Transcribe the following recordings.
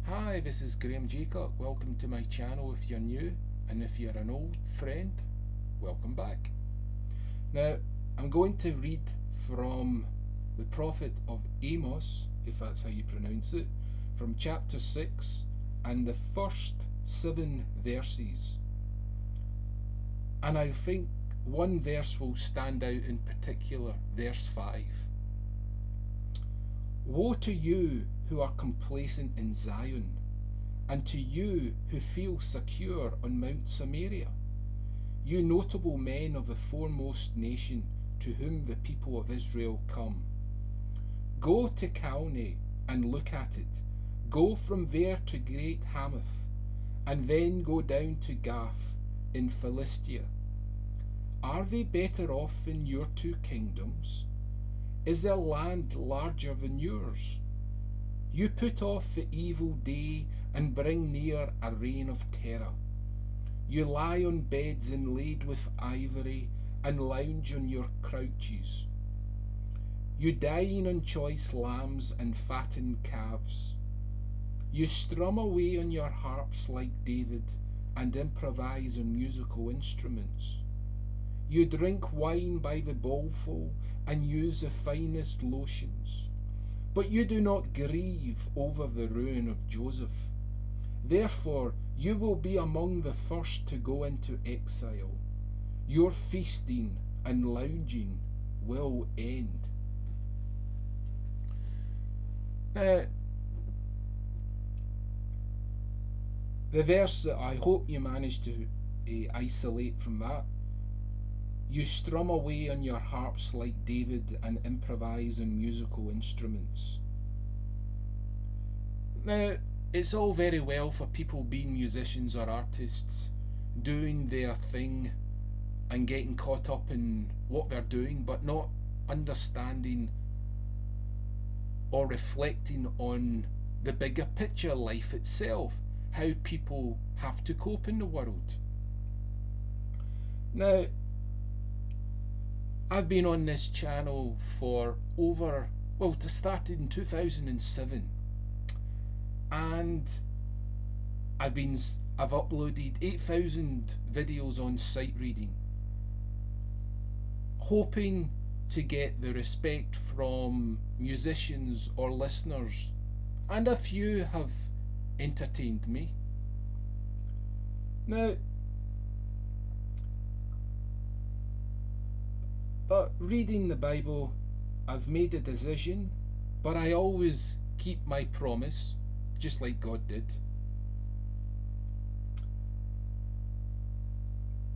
Hi, this is Graham Jeacocke. Welcome to my channel if you're new, and if you're an old friend, welcome back. Now, I'm going to read from the prophet of Amos, if that's how you pronounce it, from chapter 6 and the first 7 verses. And I think one verse will stand out in particular, verse 5. Woe to you who are complacent in Zion, and to you who feel secure on Mount Samaria, you notable men of the foremost nation to whom the people of Israel come. Go to Calne and look at it. Go from there to Great Hamath, and then go down to Gath in Philistia. Are they better off than your 2 kingdoms? Is their land larger than yours? You put off the evil day and bring near a reign of terror. You lie on beds inlaid with ivory and lounge on your couches. You dine on choice lambs and fattened calves. You strum away on your harps like David and improvise on musical instruments. You drink wine by the bowlful and use the finest lotions. But you do not grieve over the ruin of Joseph. Therefore, you will be among the first to go into exile. Your feasting and lounging will end. Now, the verse that I hope you managed to isolate from that: you strum away on your harps like David and improvise on musical instruments. Now, it's all very well for people being musicians or artists, doing their thing and getting caught up in what they're doing, but not understanding or reflecting on the bigger picture, life itself, how people have to cope in the world. Now, I've been on this channel for it started in 2007, and I've uploaded 8,000 videos on sight reading, hoping to get the respect from musicians or listeners, and a few have entertained me. Now, but reading the Bible, I've made a decision, but I always keep my promise, just like God did.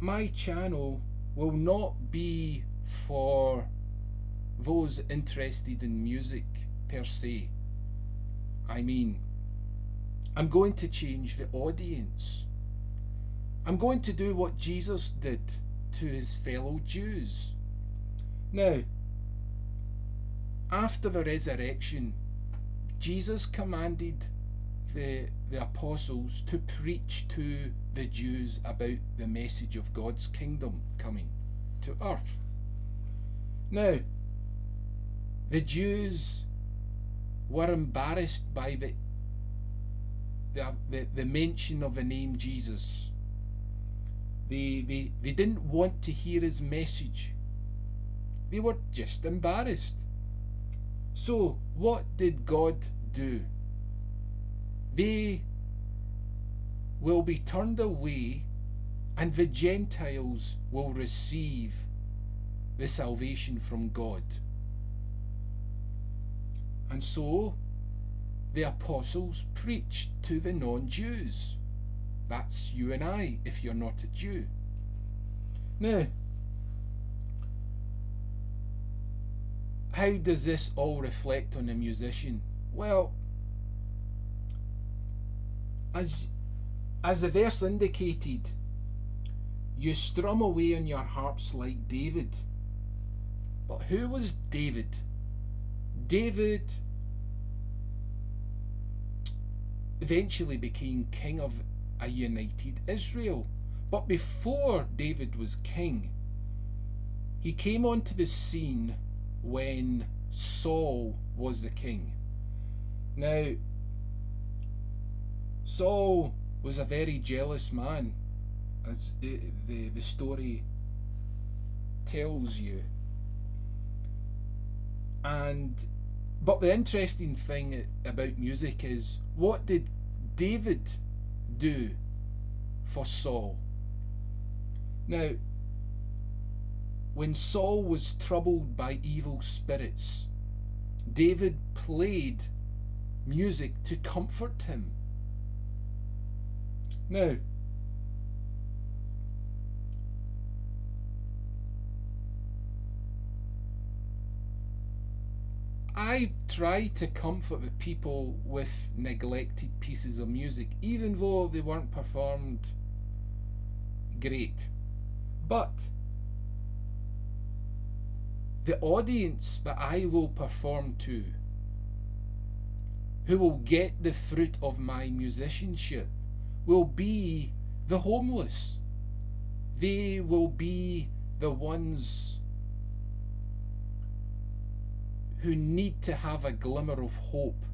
My channel will not be for those interested in music per se. I mean, I'm going to change the audience. I'm going to do what Jesus did to his fellow Jews. Now, after the resurrection, Jesus commanded the apostles to preach to the Jews about the message of God's kingdom coming to earth. Now, the Jews were embarrassed by the mention of the name Jesus. They didn't want to hear his message. They were just embarrassed. So what did God do? They will be turned away, and the Gentiles will receive the salvation from God. And so the apostles preached to the non-Jews. That's you and I, if you're not a Jew. Now, how does this all reflect on a musician? Well, as the verse indicated, you strum away on your harps like David. But who was David? David eventually became king of a united Israel. But before David was king, he came onto the scene when Saul was the king. Now, Saul was a very jealous man, as the story tells you. But the interesting thing about music is, what did David do for Saul? Now, when Saul was troubled by evil spirits, David played music to comfort him. Now, I try to comfort the people with neglected pieces of music, even though they weren't performed great. But the audience that I will perform to, who will get the fruit of my musicianship, will be the homeless. They will be the ones who need to have a glimmer of hope.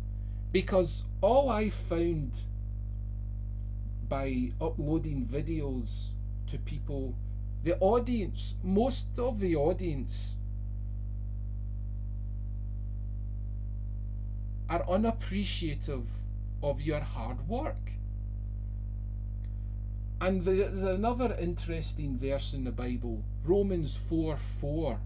Because all I found by uploading videos to people, the audience, most of the audience, are unappreciative of your hard work. And there's another interesting verse in the Bible, Romans 4:4.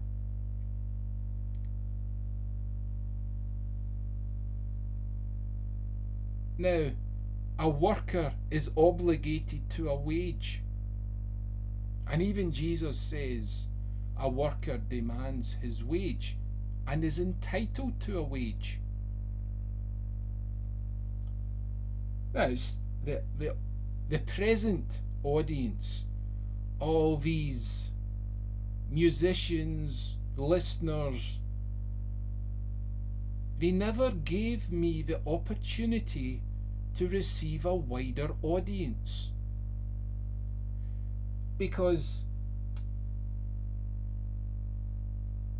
Now, a worker is obligated to a wage. And even Jesus says a worker demands his wage and is entitled to a wage. Now, the present audience, all these musicians, listeners, they never gave me the opportunity to receive a wider audience. Because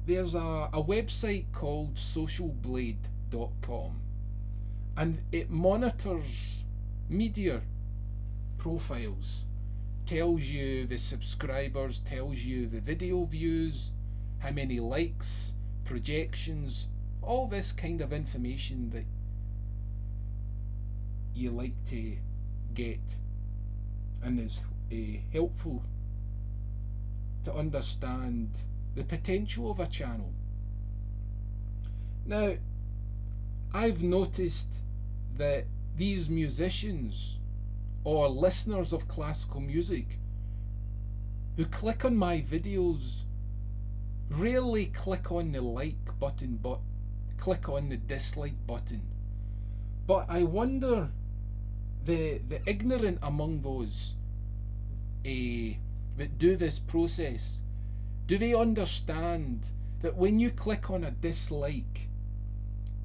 there's a website called socialblade.com, and it monitors media profiles, tells you the subscribers, tells you the video views, how many likes, projections, all this kind of information that you like to get, and is helpful to understand the potential of a channel. Now, I've noticed that these musicians or listeners of classical music who click on my videos rarely click on the like button, but click on the dislike button. But I wonder, the ignorant among those that do this process, do they understand that when you click on a dislike,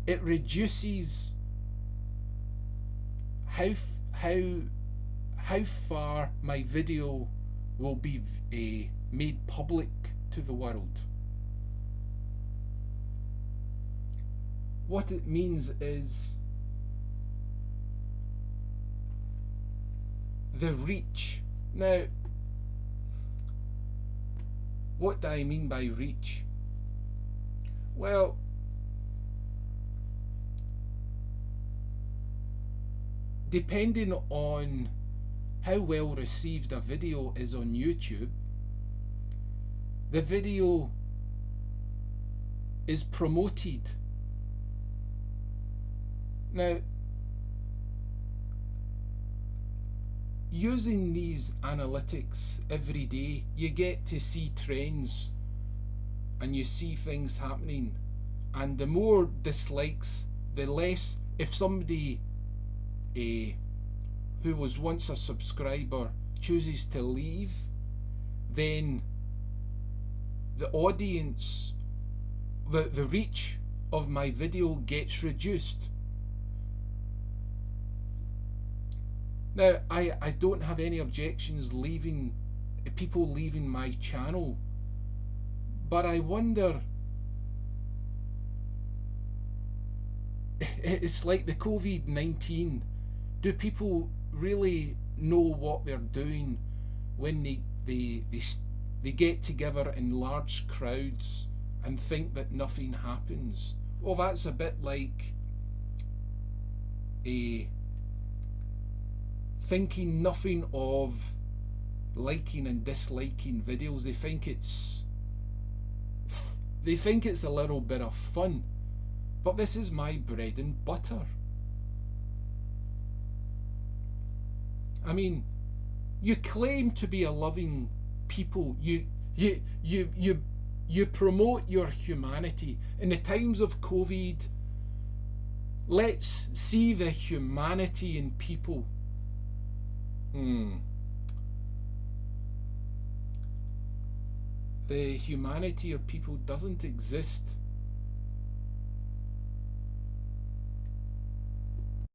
it reduces how far my video will be made public to the world? What it means is the reach. Now, what do I mean by reach? Well, depending on how well received a video is on YouTube, the video is promoted. Now, using these analytics every day, you get to see trends and you see things happening, and the more dislikes, the less. If somebody who was once a subscriber chooses to leave, then the audience, the reach of my video gets reduced. Now, I don't have any objections people leaving my channel, but I wonder, it's like the COVID-19 Do people really know what they're doing when they get together in large crowds and think that nothing happens? Well, that's a bit like a thinking nothing of liking and disliking videos. They think it's a little bit of fun, but this is my bread and butter. I mean, you claim to be a loving people. You promote your humanity. In the times of COVID, let's see the humanity in people. The humanity of people doesn't exist